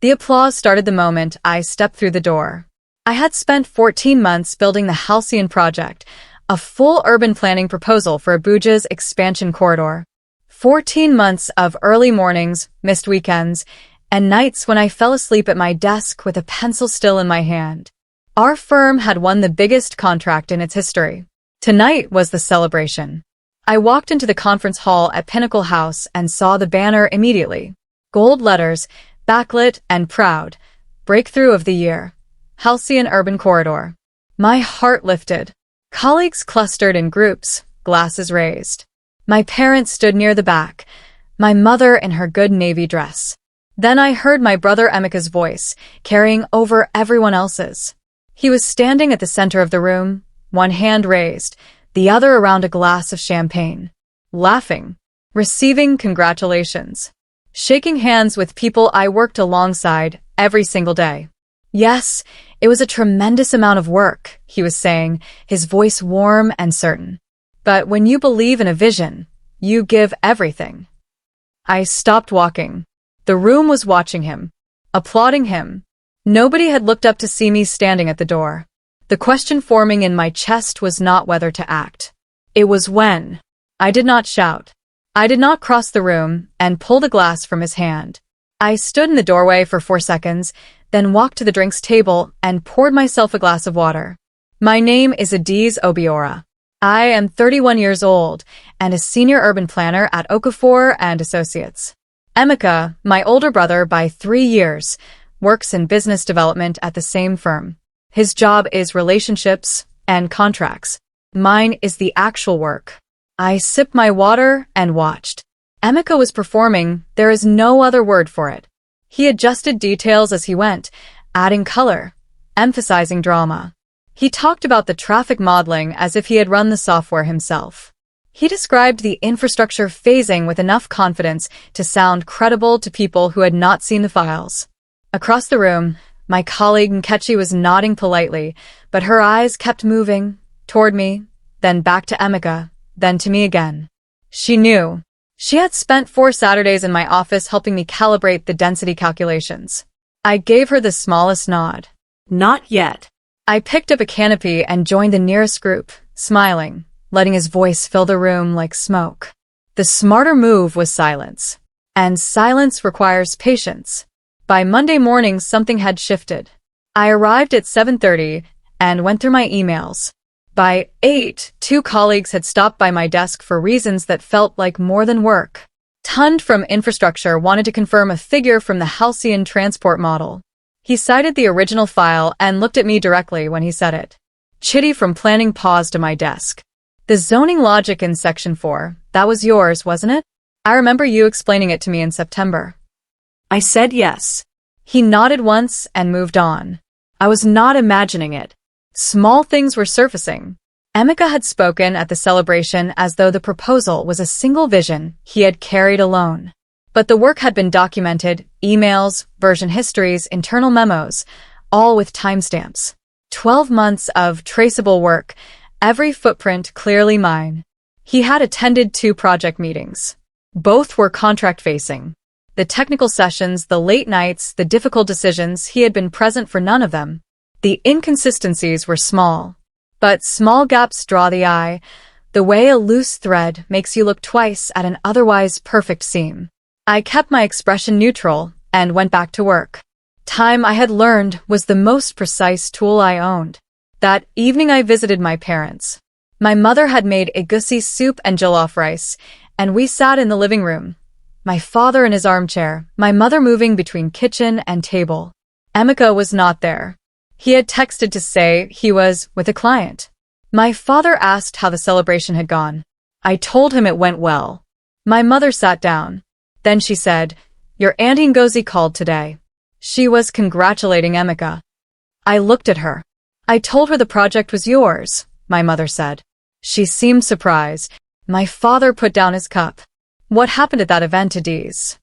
The applause started the moment I stepped through the door. I had spent 14 months building the Halcyon Project, a full urban planning proposal for Abuja's expansion corridor. 14 months of early mornings, missed weekends, and nights when I fell asleep at my desk with a pencil still in my hand. Our firm had won the biggest contract in its history. Tonight was the celebration. I walked into the conference hall at Pinnacle House and saw the banner immediately. Gold letters, backlit and proud. Breakthrough of the year. Halcyon Urban Corridor. My heart lifted. Colleagues clustered in groups, glasses raised. My parents stood near the back, my mother in her good navy dress. Then I heard my brother Emeka's voice, carrying over everyone else's. He was standing at the center of the room, one hand raised, the other around a glass of champagne. Laughing. Receiving congratulations. Shaking hands with people I worked alongside every single day. Yes, it was a tremendous amount of work, he was saying, his voice warm and certain. But when you believe in a vision, you give everything. I stopped walking. The room was watching him, applauding him. Nobody had looked up to see me standing at the door. The question forming in my chest was not whether to act. It was when. I did not shout. I did not cross the room and pull the glass from his hand. I stood in the doorway for 4 seconds, then walked to the drinks table and poured myself a glass of water. My name is Adiz Obiora. I am 31 years old and a senior urban planner at Okafor and Associates. Emeka, my older brother by 3 years, works in business development at the same firm. His job is relationships and contracts. Mine is the actual work. I sipped my water and watched. Emeka was performing, there is no other word for it. He adjusted details as he went, adding color, emphasizing drama. He talked about the traffic modeling as if he had run the software himself. He described the infrastructure phasing with enough confidence to sound credible to people who had not seen the files. Across the room, my colleague Nkechi was nodding politely, but her eyes kept moving, toward me, then back to Emeka, then to me again. She knew. She had spent 4 Saturdays in my office helping me calibrate the density calculations. I gave her the smallest nod. Not yet. I picked up a canopy and joined the nearest group, smiling, letting his voice fill the room like smoke. The smarter move was silence. And silence requires patience. By Monday morning, something had shifted. I arrived at 7:30 and went through my emails. By 8, 2 colleagues had stopped by my desk for reasons that felt like more than work. Tund from infrastructure wanted to confirm a figure from the Halcyon transport model. He cited the original file and looked at me directly when he said it. Chitty from planning paused at my desk. The zoning logic in Section 4, that was yours, wasn't it? I remember you explaining it to me in September. I said yes. He nodded once and moved on. I was not imagining it. Small things were surfacing. Emeka had spoken at the celebration as though the proposal was a single vision he had carried alone. But the work had been documented, emails, version histories, internal memos, all with timestamps. 12 months of traceable work, every footprint clearly mine. He had attended 2 project meetings. Both were contract-facing. The technical sessions, the late nights, the difficult decisions, he had been present for none of them. The inconsistencies were small. But small gaps draw the eye, the way a loose thread makes you look twice at an otherwise perfect seam. I kept my expression neutral and went back to work. Time, I had learned, was the most precise tool I owned. That evening I visited my parents. My mother had made egusi soup and jollof rice, and we sat in the living room. My father in his armchair, my mother moving between kitchen and table. Emeka was not there. He had texted to say he was with a client. My father asked how the celebration had gone. I told him it went well. My mother sat down. Then she said, "Your Auntie Ngozi called today. She was congratulating Emeka." I looked at her. "I told her the project was yours," my mother said. She seemed surprised. My father put down his cup. "What happened at that event, Adiz?"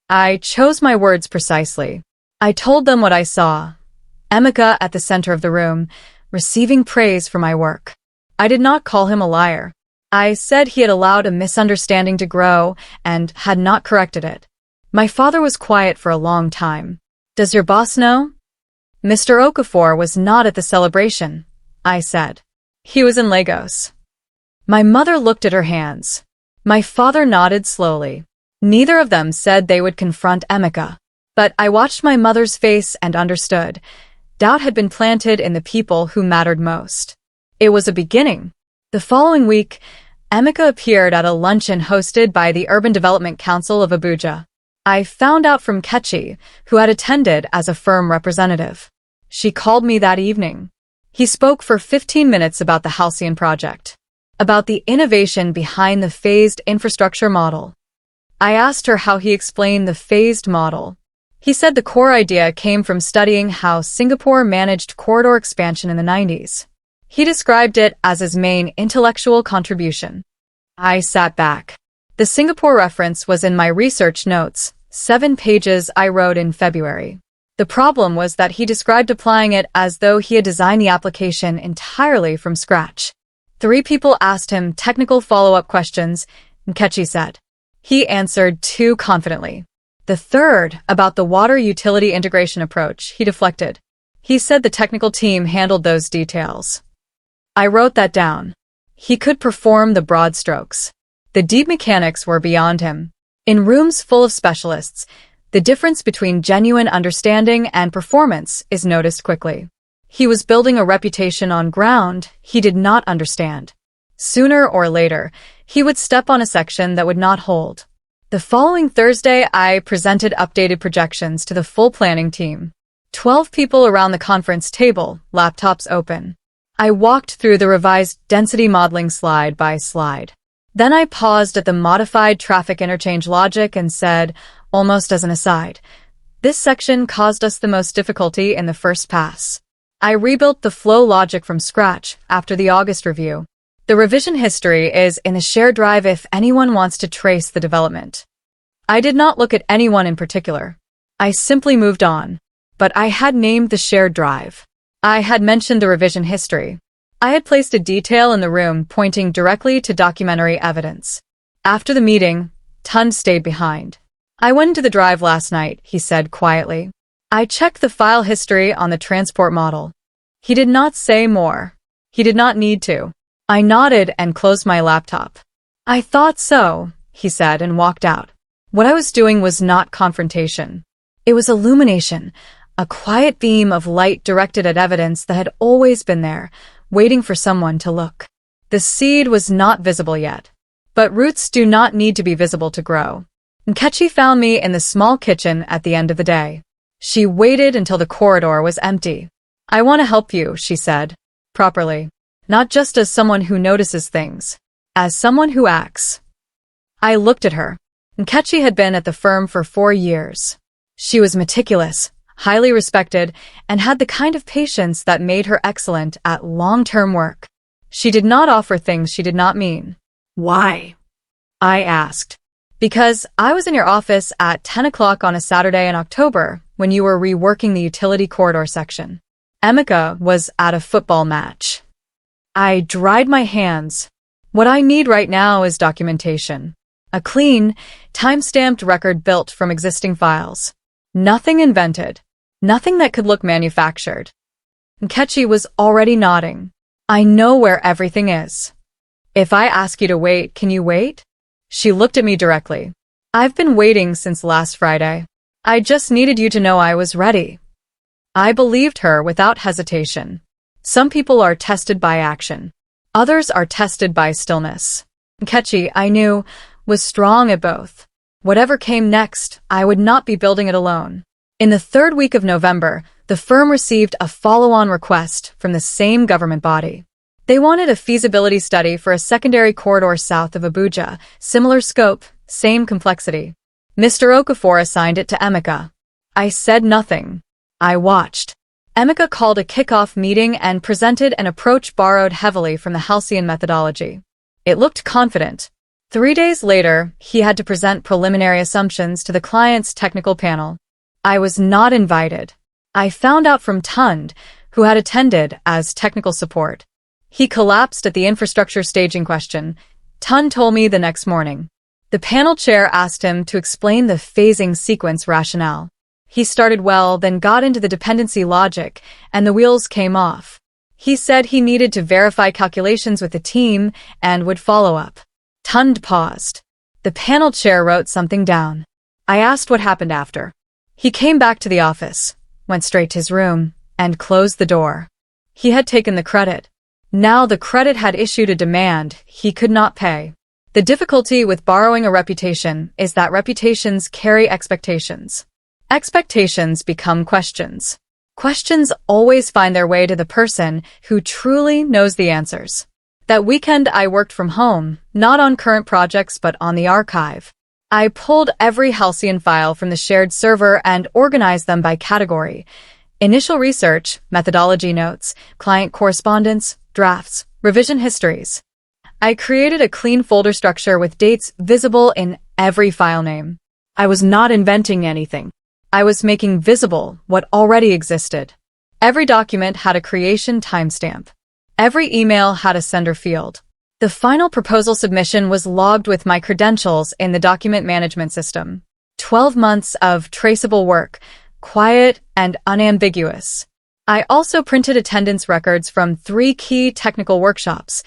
I chose my words precisely. I told them what I saw. Emeka at the center of the room, receiving praise for my work. I did not call him a liar. I said he had allowed a misunderstanding to grow and had not corrected it. My father was quiet for a long time. Does your boss know? Mr. Okafor was not at the celebration, I said. He was in Lagos. My mother looked at her hands. My father nodded slowly. Neither of them said they would confront Emeka. But I watched my mother's face and understood. Doubt had been planted in the people who mattered most. It was a beginning. The following week, Emeka appeared at a luncheon hosted by the Urban Development Council of Abuja. I found out from Kechi, who had attended as a firm representative. She called me that evening. He spoke for 15 minutes about the Halcyon project, about the innovation behind the phased infrastructure model. I asked her how he explained the phased model. He said the core idea came from studying how Singapore managed corridor expansion in the 90s. He described it as his main intellectual contribution. I sat back. The Singapore reference was in my research notes, 7 pages I wrote in February. The problem was that he described applying it as though he had designed the application entirely from scratch. 3 people asked him technical follow-up questions, and Kechi said. He answered too confidently. The third, about the water utility integration approach, he deflected. He said the technical team handled those details. I wrote that down. He could perform the broad strokes. The deep mechanics were beyond him. In rooms full of specialists, the difference between genuine understanding and performance is noticed quickly. He was building a reputation on ground he did not understand. Sooner or later, he would step on a section that would not hold. The following Thursday, I presented updated projections to the full planning team. 12 people around the conference table, laptops open. I walked through the revised density modeling slide by slide. Then I paused at the modified traffic interchange logic and said, almost as an aside, this section caused us the most difficulty in the first pass. I rebuilt the flow logic from scratch after the August review. The revision history is in the shared drive if anyone wants to trace the development. I did not look at anyone in particular. I simply moved on. But I had named the shared drive. I had mentioned the revision history. I had placed a detail in the room pointing directly to documentary evidence. After the meeting, Tun stayed behind. I went into the drive last night, he said quietly. I checked the file history on the transport model. He did not say more. He did not need to. I nodded and closed my laptop. I thought so, he said and walked out. What I was doing was not confrontation. It was illumination, a quiet beam of light directed at evidence that had always been there, waiting for someone to look. The seed was not visible yet. But roots do not need to be visible to grow. Nkechi found me in the small kitchen at the end of the day. She waited until the corridor was empty. I want to help you, she said. Properly. Not just as someone who notices things. As someone who acts. I looked at her. Nkechi had been at the firm for 4 years. She was meticulous, highly respected, and had the kind of patience that made her excellent at long-term work. She did not offer things she did not mean. Why? I asked. Because I was in your office at 10 o'clock on a Saturday in October when you were reworking the utility corridor section. Emeka was at a football match. I dried my hands. What I need right now is documentation. A clean, time-stamped record built from existing files. Nothing invented. Nothing that could look manufactured. Nkechi was already nodding. I know where everything is. If I ask you to wait, can you wait? She looked at me directly. I've been waiting since last Friday. I just needed you to know I was ready. I believed her without hesitation. Some people are tested by action. Others are tested by stillness. Nkechi, I knew, was strong at both. Whatever came next, I would not be building it alone. In the 3rd week of November, the firm received a follow-on request from the same government body. They wanted a feasibility study for a secondary corridor south of Abuja, similar scope, same complexity. Mr. Okafor assigned it to Emeka. I said nothing. I watched. Emeka called a kickoff meeting and presented an approach borrowed heavily from the Halcyon methodology. It looked confident. 3 days later, he had to present preliminary assumptions to the client's technical panel. I was not invited. I found out from Tund, who had attended as technical support. He collapsed at the infrastructure staging question. Tund told me the next morning. The panel chair asked him to explain the phasing sequence rationale. He started well, then got into the dependency logic, and the wheels came off. He said he needed to verify calculations with the team and would follow up. Tund paused. The panel chair wrote something down. I asked what happened after. He came back to the office, went straight to his room, and closed the door. He had taken the credit. Now the credit had issued a demand he could not pay. The difficulty with borrowing a reputation is that reputations carry expectations. Expectations become questions. Questions always find their way to the person who truly knows the answers. That weekend I worked from home, not on current projects but on the archive. I pulled every Halcyon file from the shared server and organized them by category. Initial research, methodology notes, client correspondence, drafts, revision histories. I created a clean folder structure with dates visible in every file name. I was not inventing anything. I was making visible what already existed. Every document had a creation timestamp. Every email had a sender field. The final proposal submission was logged with my credentials in the document management system. 12 months of traceable work, quiet and unambiguous. I also printed attendance records from 3 key technical workshops,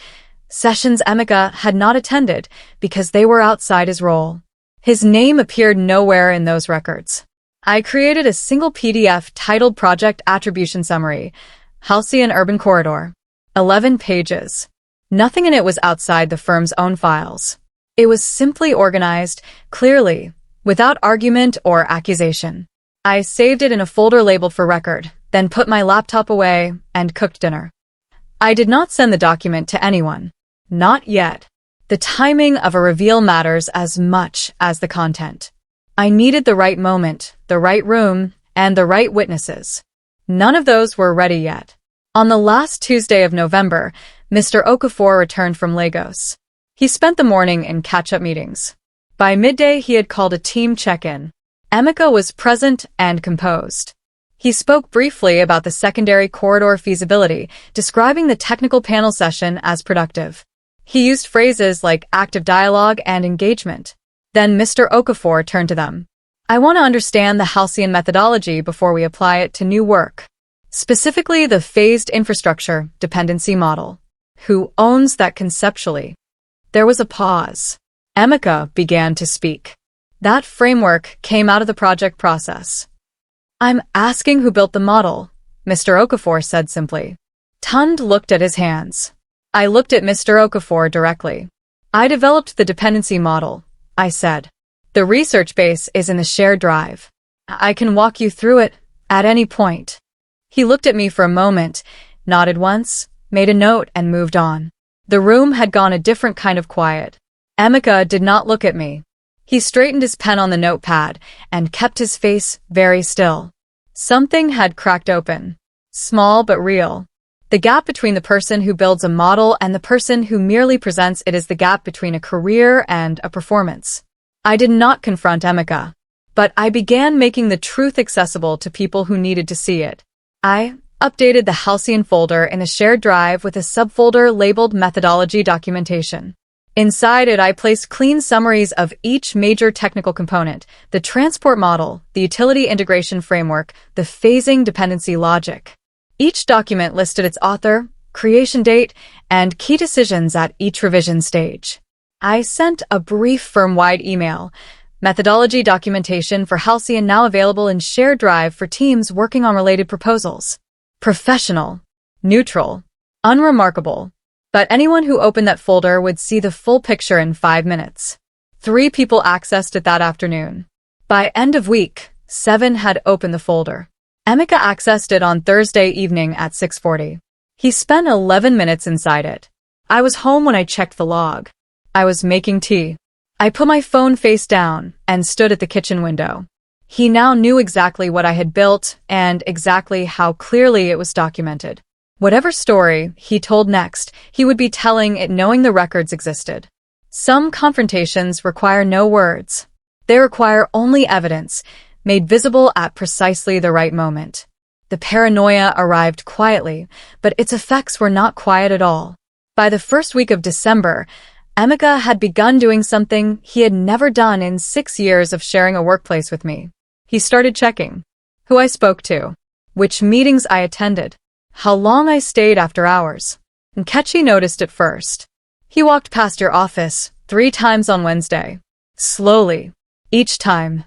sessions Emeka had not attended because they were outside his role. His name appeared nowhere in those records. I created a single PDF titled Project Attribution Summary, Halcyon Urban Corridor. 11 pages. Nothing in it was outside the firm's own files. It was simply organized, clearly, without argument or accusation. I saved it in a folder labeled for record, then put my laptop away and cooked dinner. I did not send the document to anyone. Not yet. The timing of a reveal matters as much as the content. I needed the right moment, the right room, and the right witnesses. None of those were ready yet. On the last Tuesday of November, Mr. Okafor returned from Lagos. He spent the morning in catch-up meetings. By midday, he had called a team check-in. Emeka was present and composed. He spoke briefly about the secondary corridor feasibility, describing the technical panel session as productive. He used phrases like active dialogue and engagement. Then Mr. Okafor turned to them. I want to understand the Halcyon methodology before we apply it to new work. Specifically the phased infrastructure dependency model. Who owns that conceptually? There was a pause. Emeka began to speak. That framework came out of the project process. I'm asking who built the model, Mr. Okafor said simply. Tund looked at his hands. I looked at Mr. Okafor directly. I developed the dependency model, I said. The research base is in the shared drive. I can walk you through it at any point. He looked at me for a moment, nodded once, made a note and moved on. The room had gone a different kind of quiet. Emeka did not look at me. He straightened his pen on the notepad and kept his face very still. Something had cracked open. Small but real. The gap between the person who builds a model and the person who merely presents it is the gap between a career and a performance. I did not confront Emeka, but I began making the truth accessible to people who needed to see it. I updated the Halcyon folder in the shared drive with a subfolder labeled Methodology Documentation. Inside it, I placed clean summaries of each major technical component, the transport model, the utility integration framework, the phasing dependency logic. Each document listed its author, creation date, and key decisions at each revision stage. I sent a brief firm-wide email. Methodology documentation for Halcyon now available in shared drive for teams working on related proposals. Professional, neutral, unremarkable. But anyone who opened that folder would see the full picture in 5 minutes. 3 people accessed it that afternoon. By end of week, 7 had opened the folder. Emeka accessed it on Thursday evening at 6:40. He spent 11 minutes inside it. I was home when I checked the log. I was making tea. I put my phone face down and stood at the kitchen window. He now knew exactly what I had built and exactly how clearly it was documented. Whatever story he told next, he would be telling it knowing the records existed. Some confrontations require no words. They require only evidence, made visible at precisely the right moment. The paranoia arrived quietly, but its effects were not quiet at all. By the first week of December, Emeka had begun doing something he had never done in 6 years of sharing a workplace with me. He started checking. who I spoke to, which meetings I attended, how long I stayed after hours. Nkechi noticed it first. He walked past your office 3 times on Wednesday. Slowly. Each time.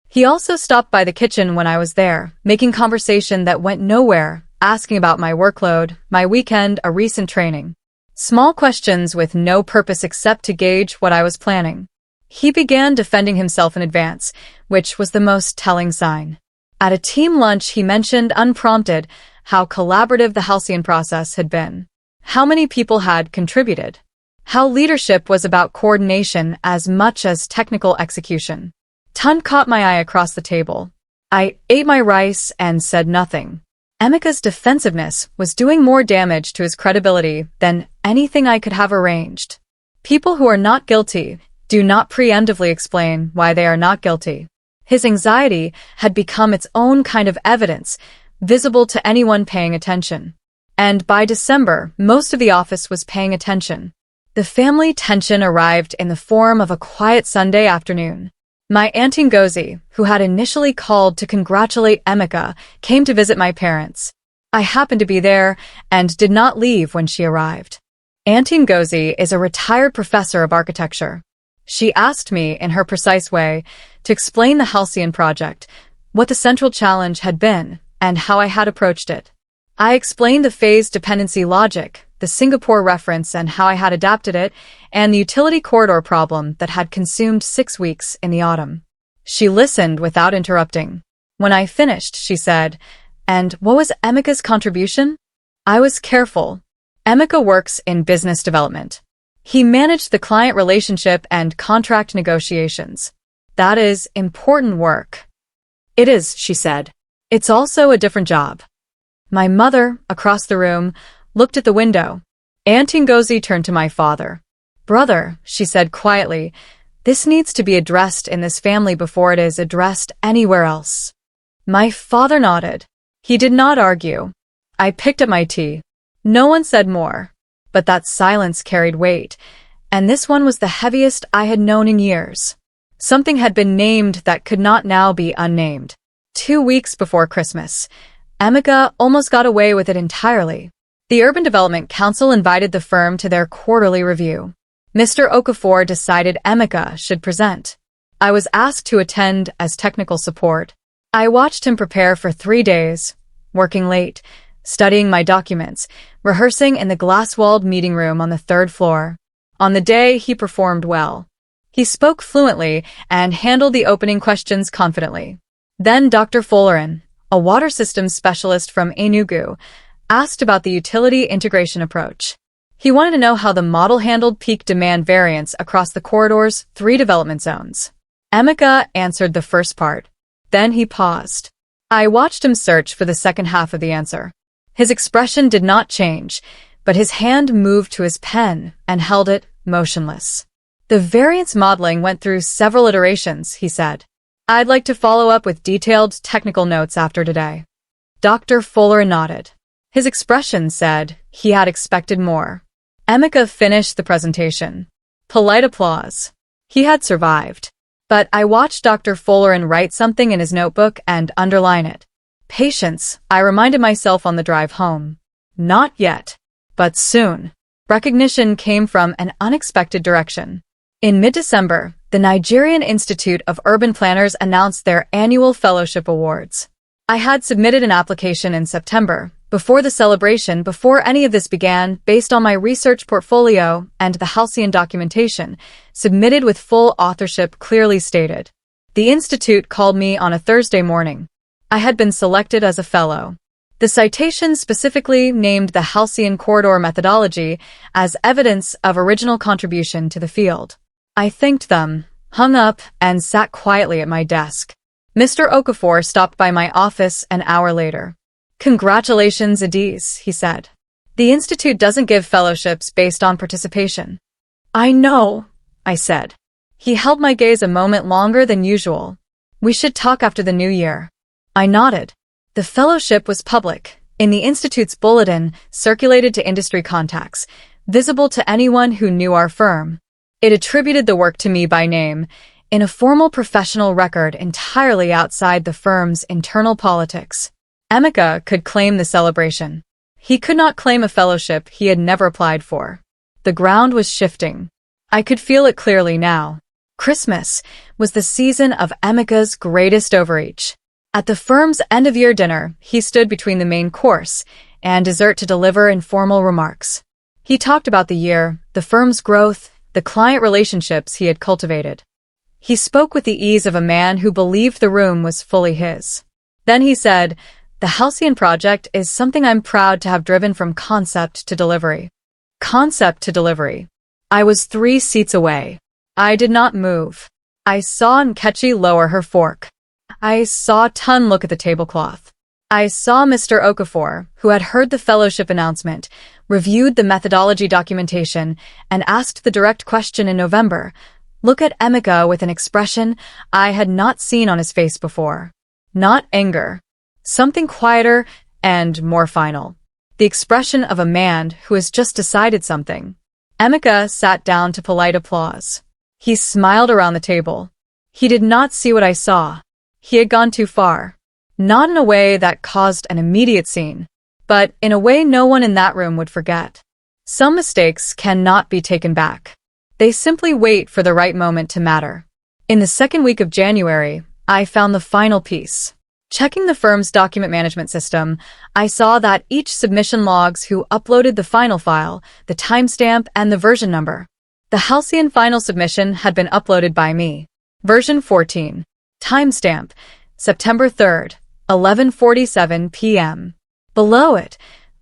He also stopped by the kitchen when I was there, making conversation that went nowhere, asking about my workload, my weekend, a recent training. Small questions with no purpose except to gauge what I was planning. He began defending himself in advance, which was the most telling sign. At a team lunch, he mentioned, unprompted, how collaborative the Halcyon process had been. How many people had contributed. How leadership was about coordination as much as technical execution. Tun caught my eye across the table. I ate my rice and said nothing. Emeka's defensiveness was doing more damage to his credibility than anything I could have arranged. People who are not guilty do not preemptively explain why they are not guilty. His anxiety had become its own kind of evidence, visible to anyone paying attention. And by December, most of the office was paying attention. The family tension arrived in the form of a quiet Sunday afternoon. My Aunt Ngozi, who had initially called to congratulate Emeka, came to visit my parents. I happened to be there and did not leave when she arrived. Aunt Ngozi is a retired professor of architecture. She asked me, in her precise way, to explain the Halcyon project, what the central challenge had been, and how I had approached it. I explained the phase dependency logic, the Singapore reference and how I had adapted it, and the utility corridor problem that had consumed 6 weeks in the autumn. She listened without interrupting. When I finished, she said, "And what was Emeka's contribution?" I was careful. Emeka works in business development. He managed the client relationship and contract negotiations. That is important work. It is, she said. It's also a different job. My mother, across the room, looked at the window. Aunt Ngozi turned to my father. "Brother," she said quietly, "this needs to be addressed in this family before it is addressed anywhere else." My father nodded. He did not argue. I picked up my tea. No one said more. But that silence carried weight, and this one was the heaviest I had known in years. Something had been named that could not now be unnamed. 2 weeks before Christmas, Emeka almost got away with it entirely. The Urban Development Council invited the firm to their quarterly review. Mr. Okafor decided Emeka should present. I was asked to attend as technical support. I watched him prepare for 3 days, working late, studying my documents, rehearsing in the glass-walled meeting room on the 3rd floor. On the day, he performed well. He spoke fluently and handled the opening questions confidently. Then Dr. Folarin, a water systems specialist from Enugu, asked about the utility integration approach. He wanted to know how the model handled peak demand variance across the corridor's 3 development zones. Emeka answered the first part. Then he paused. I watched him search for the second half of the answer. His expression did not change, but his hand moved to his pen and held it motionless. The variance modeling went through several iterations, he said. I'd like to follow up with detailed technical notes after today. Dr. Folarin nodded. His expression said he had expected more. Emeka finished the presentation. Polite applause. He had survived. But I watched Dr. Folarin write something in his notebook and underline it. Patience, I reminded myself on the drive home. Not yet. But soon. Recognition came from an unexpected direction. In mid-December, the Nigerian Institute of Urban Planners announced their annual fellowship awards. I had submitted an application in September, before the celebration, before any of this began, based on my research portfolio and the Halcyon documentation, submitted with full authorship clearly stated. The Institute called me on a Thursday morning. I had been selected as a fellow. The citation specifically named the Halcyon corridor methodology as evidence of original contribution to the field. I thanked them, hung up, and sat quietly at my desk. Mr. Okafor stopped by my office an hour later. Congratulations, Adiz, he said. The Institute doesn't give fellowships based on participation. I know, I said. He held my gaze a moment longer than usual. We should talk after the new year. I nodded. The fellowship was public, in the Institute's bulletin, circulated to industry contacts, visible to anyone who knew our firm. It attributed the work to me by name, in a formal professional record entirely outside the firm's internal politics. Emeka could claim the celebration. He could not claim a fellowship he had never applied for. The ground was shifting. I could feel it clearly now. Christmas was the season of Emeka's greatest overreach. At the firm's end-of-year dinner, he stood between the main course and dessert to deliver informal remarks. He talked about the year, the firm's growth, the client relationships he had cultivated. He spoke with the ease of a man who believed the room was fully his. Then he said, "The Halcyon Project is something I'm proud to have driven from concept to delivery." Concept to delivery. I was 3 seats away. I did not move. I saw Nkechi lower her fork. I saw Tun look at the tablecloth. I saw Mr. Okafor, who had heard the fellowship announcement, reviewed the methodology documentation, and asked the direct question in November, look at Emeka with an expression I had not seen on his face before. Not anger. Something quieter and more final. The expression of a man who has just decided something. Emeka sat down to polite applause. He smiled around the table. He did not see what I saw. He had gone too far. Not in a way that caused an immediate scene, but in a way no one in that room would forget. Some mistakes cannot be taken back. They simply wait for the right moment to matter. In the second week of January, I found the final piece. Checking the firm's document management system, I saw that each submission logs who uploaded the final file, the timestamp, and the version number. The Halcyon final submission had been uploaded by me. Version 14. Timestamp, September 3rd, 11:47 p.m. Below it,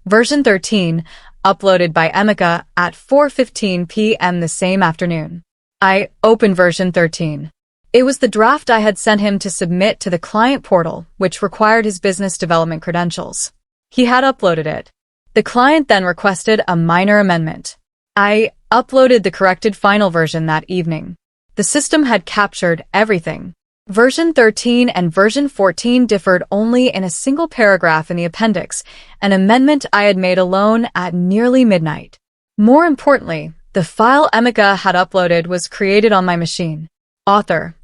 version 13, uploaded by Emeka at 4:15 p.m. the same afternoon. I opened version 13. It was the draft I had sent him to submit to the client portal, which required his business development credentials. He had uploaded it. The client then requested a minor amendment. I uploaded the corrected final version that evening. The system had captured everything. Version 13 and version 14 differed only in a single paragraph in the appendix, an amendment I had made alone at nearly midnight. More importantly, the file Emeka had uploaded was created on my machine. Author: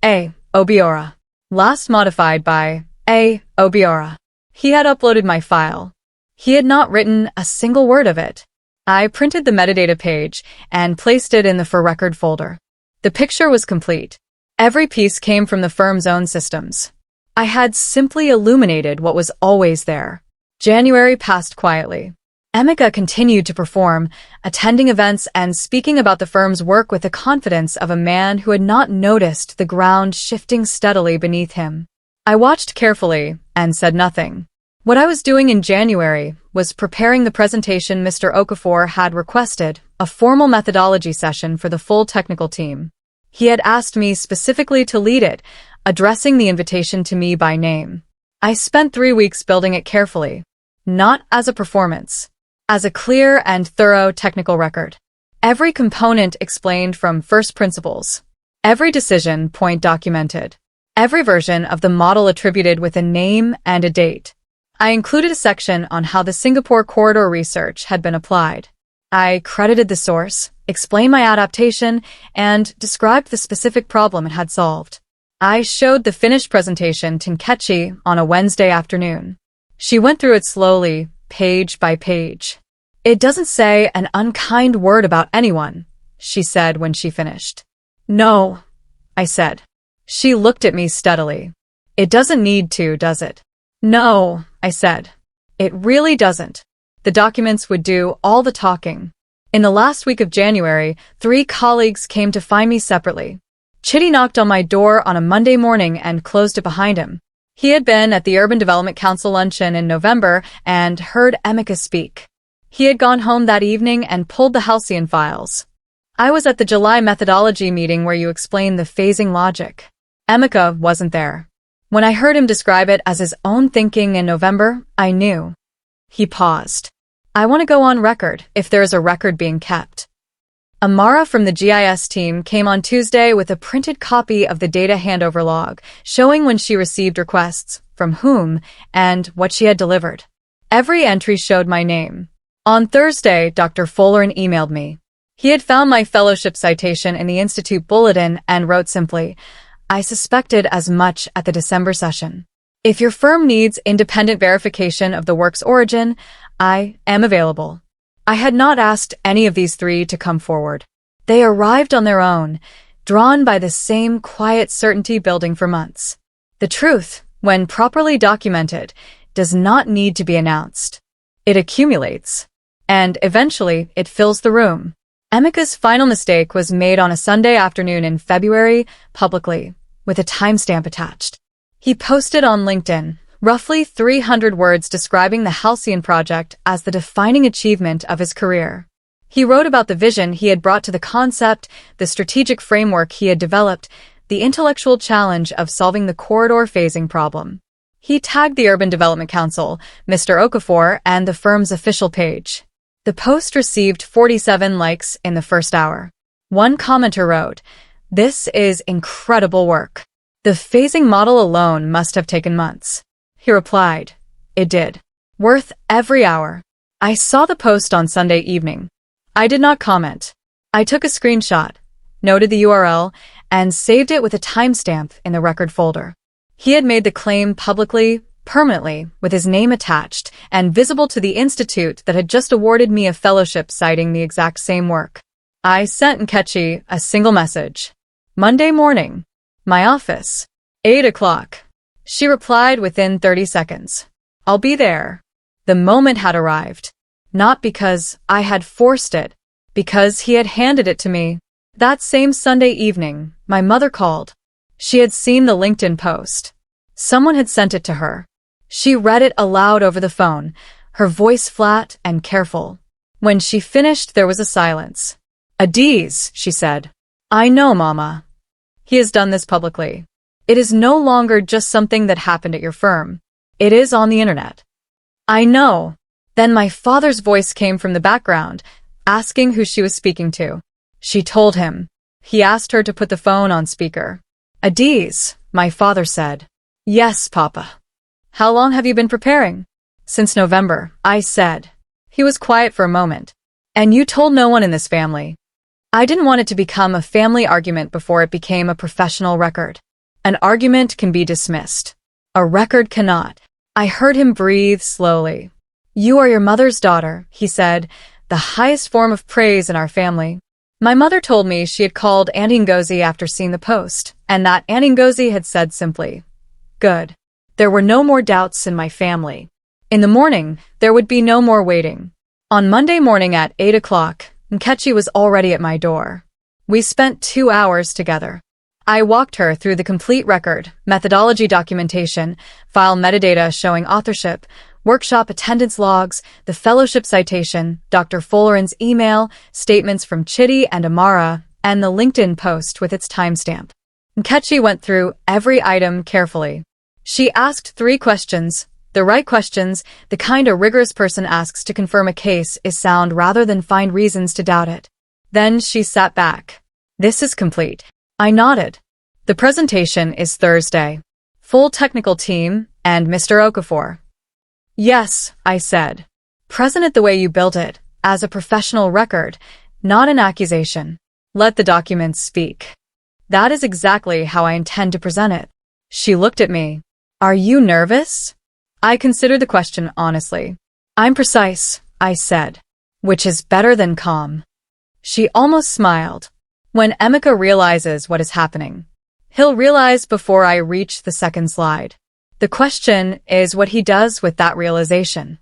A. Obiora. Last modified by A. Obiora. He had uploaded my file. He had not written a single word of it. I printed the metadata page and placed it in the For Record folder. The picture was complete. Every piece came from the firm's own systems. I had simply illuminated what was always there. January passed quietly. Emeka continued to perform, attending events and speaking about the firm's work with the confidence of a man who had not noticed the ground shifting steadily beneath him. I watched carefully and said nothing. What I was doing in January was preparing the presentation Mr. Okafor had requested, a formal methodology session for the full technical team. He had asked me specifically to lead it, addressing the invitation to me by name. I spent 3 weeks building it carefully, not as a performance, as a clear and thorough technical record. Every component explained from first principles. Every decision point documented. Every version of the model attributed with a name and a date. I included a section on how the Singapore corridor research had been applied. I credited the source, explained my adaptation, and described the specific problem it had solved. I showed the finished presentation to Nkechi on a Wednesday afternoon. She went through it slowly, page by page. "It doesn't say an unkind word about anyone," she said when she finished. "No," I said. She looked at me steadily. "It doesn't need to, does it?" "No," I said. "It really doesn't. The documents would do all the talking." In the last week of January, 3 colleagues came to find me separately. Chitty knocked on my door on a Monday morning and closed it behind him. He had been at the Urban Development Council luncheon in November and heard Emeka speak. He had gone home that evening and pulled the Halcyon files. I was at the July methodology meeting where you explained the phasing logic. Emeka wasn't there. When I heard him describe it as his own thinking in November, I knew. He paused. "I want to go on record, if there is a record being kept." Amara from the GIS team came on Tuesday with a printed copy of the data handover log, showing when she received requests, from whom, and what she had delivered. Every entry showed my name. On Thursday, Dr. Follerin emailed me. He had found my fellowship citation in the Institute Bulletin and wrote simply, "I suspected as much at the December session. If your firm needs independent verification of the work's origin, I am available." I had not asked any of these three to come forward. They arrived on their own, drawn by the same quiet certainty building for months. The truth, when properly documented, does not need to be announced. It accumulates, and eventually it fills the room. Emeka's final mistake was made on a Sunday afternoon in February, publicly, with a timestamp attached. He posted on LinkedIn, roughly 300 words describing the Halcyon Project as the defining achievement of his career. He wrote about the vision he had brought to the concept, the strategic framework he had developed, the intellectual challenge of solving the corridor phasing problem. He tagged the Urban Development Council, Mr. Okafor, and the firm's official page. The post received 47 likes in the first hour. One commenter wrote, "This is incredible work. The phasing model alone must have taken months." He replied, "It did. Worth every hour." I saw the post on Sunday evening. I did not comment. I took a screenshot, noted the URL, and saved it with a timestamp in the record folder. He had made the claim publicly, permanently, with his name attached, and visible to the institute that had just awarded me a fellowship citing the exact same work. I sent Nkechi a single message. "Monday morning. My office. 8 o'clock. She replied within 30 seconds. "I'll be there." The moment had arrived. Not because I had forced it, because he had handed it to me. That same Sunday evening, my mother called. She had seen the LinkedIn post. Someone had sent it to her. She read it aloud over the phone, her voice flat and careful. When she finished, there was a silence. "Adiz," she said. "I know, Mama. He has done this publicly. It is no longer just something that happened at your firm. It is on the internet." "I know." Then my father's voice came from the background, asking who she was speaking to. She told him. He asked her to put the phone on speaker. "Adiz," my father said. "Yes, Papa." "How long have you been preparing?" "Since November," I said. He was quiet for a moment. "And you told no one in this family?" I didn't want it to become a family argument before it became a professional record. An argument can be dismissed. A record cannot. I heard him breathe slowly. "You are your mother's daughter," he said, "the highest form of praise in our family." My mother told me she had called Auntie Ngozi after seeing the post, and that Auntie Ngozi had said simply, "Good." There were no more doubts in my family. In the morning, there would be no more waiting. On Monday morning at 8 o'clock, Nkechi was already at my door. We spent 2 hours together. I walked her through the complete record, methodology documentation, file metadata showing authorship, workshop attendance logs, the fellowship citation, Dr. Fulleran's email, statements from Chitty and Amara, and the LinkedIn post with its timestamp. Nkechi went through every item carefully. She asked 3 questions, the right questions, the kind a rigorous person asks to confirm a case is sound rather than find reasons to doubt it. Then she sat back. "This is complete." I nodded. "The presentation is Thursday. Full technical team and Mr. Okafor." "Yes," I said. "Present it the way you built it, as a professional record, not an accusation. Let the documents speak." "That is exactly how I intend to present it." She looked at me. "Are you nervous?" I considered the question honestly. "I'm precise," I said, "which is better than calm." She almost smiled. "When Emeka realizes what is happening, he'll realize before I reach the second slide. The question is what he does with that realization."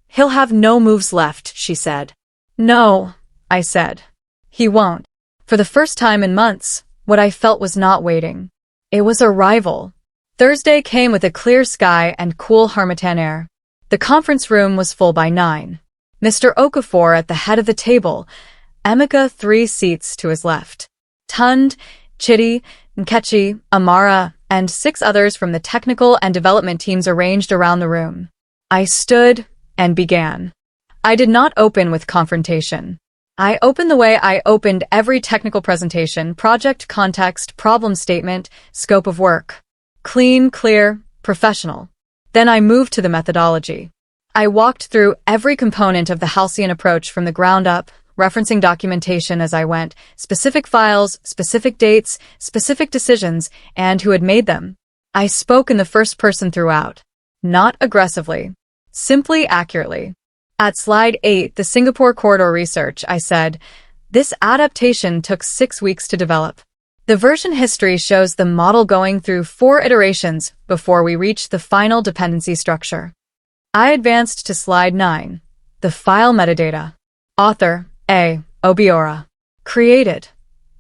"He'll have no moves left," she said. "No," I said. "He won't." For the first time in months, what I felt was not waiting. It was arrival. Thursday came with a clear sky and cool Harmattan air. The conference room was full by 9. Mr. Okafor at the head of the table, Emeka 3 seats to his left. Tund, Chitty, Nkechi, Amara, and 6 others from the technical and development teams arranged around the room. I stood and began. I did not open with confrontation. I opened the way I opened every technical presentation, project context, problem statement, scope of work. Clean, clear, professional. Then I moved to the methodology. I walked through every component of the Halcyon approach from the ground up, referencing documentation as I went, specific files, specific dates, specific decisions, and who had made them. I spoke in the first person throughout. Not aggressively. Simply accurately. At slide 8, the Singapore corridor research, I said, this adaptation took 6 weeks to develop. The version history shows the model going through 4 iterations before we reached the final dependency structure. I advanced to slide 9, the file metadata. Author, A. Obiora. Created,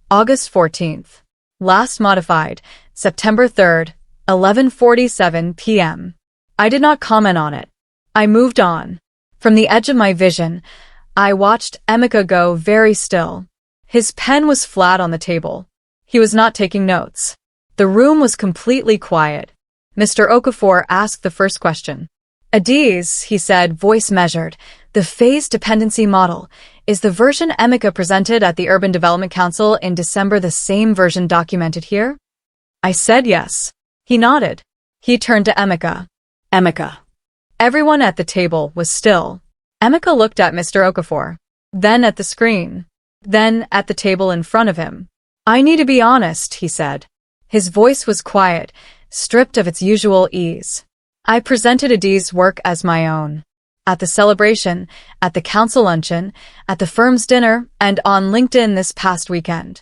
August 14th. Last modified, September 3rd, 11:47 p.m. I did not comment on it. I moved on. From the edge of my vision, I watched Emeka go very still. His pen was flat on the table. He was not taking notes. The room was completely quiet. Mr. Okafor asked the first question. Adiz, he said, voice measured, the phase dependency model. Is the version Emeka presented at the Urban Development Council in December the same version documented here? I said yes. He nodded. He turned to Emeka. Emeka. Everyone at the table was still. Emeka looked at Mr. Okafor, then at the screen, then at the table in front of him. I need to be honest, he said. His voice was quiet, stripped of its usual ease. I presented Adiz's work as my own. At the celebration, at the council luncheon, at the firm's dinner, and on LinkedIn this past weekend.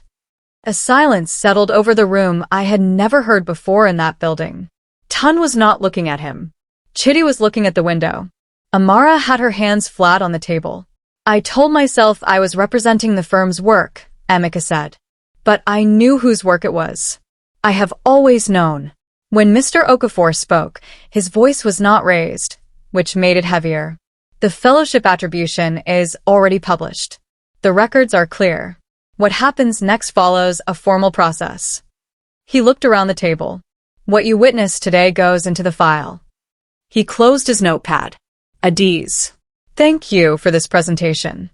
A silence settled over the room I had never heard before in that building. Tun was not looking at him. Chitty was looking at the window. Amara had her hands flat on the table. I told myself I was representing the firm's work, Emeka said. But I knew whose work it was. I have always known. When Mr. Okafor spoke, his voice was not raised, which made it heavier. The fellowship attribution is already published. The records are clear. What happens next follows a formal process. He looked around the table. What you witnessed today goes into the file. He closed his notepad. Adiz. Thank you for this presentation.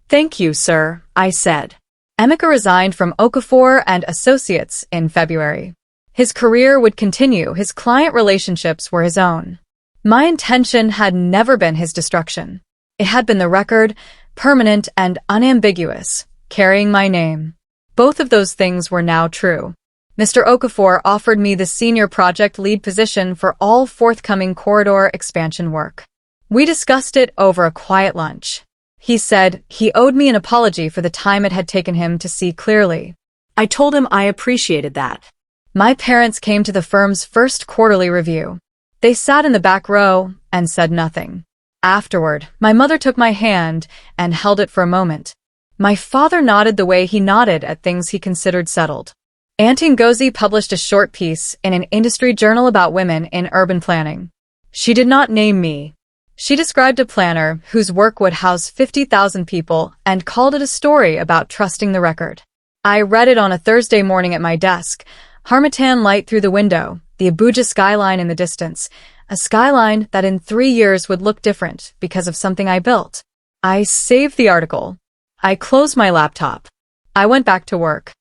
Thank you, sir, I said. Emeka resigned from Okafor and Associates in February. His career would continue, his client relationships were his own. My intention had never been his destruction. It had been the record, permanent and unambiguous, carrying my name. Both of those things were now true. Mr. Okafor offered me the senior project lead position for all forthcoming corridor expansion work. We discussed it over a quiet lunch. He said he owed me an apology for the time it had taken him to see clearly. I told him I appreciated that. My parents came to the firm's first quarterly review. They sat in the back row and said nothing. Afterward, my mother took my hand and held it for a moment. My father nodded the way he nodded at things he considered settled. Auntie Ngozi published a short piece in an industry journal about women in urban planning. She did not name me. She described a planner whose work would house 50,000 people and called it a story about trusting the record. I read it on a Thursday morning at my desk. Harmattan light through the window, the Abuja skyline in the distance, a skyline that in 3 years would look different because of something I built. I saved the article. I closed my laptop. I went back to work.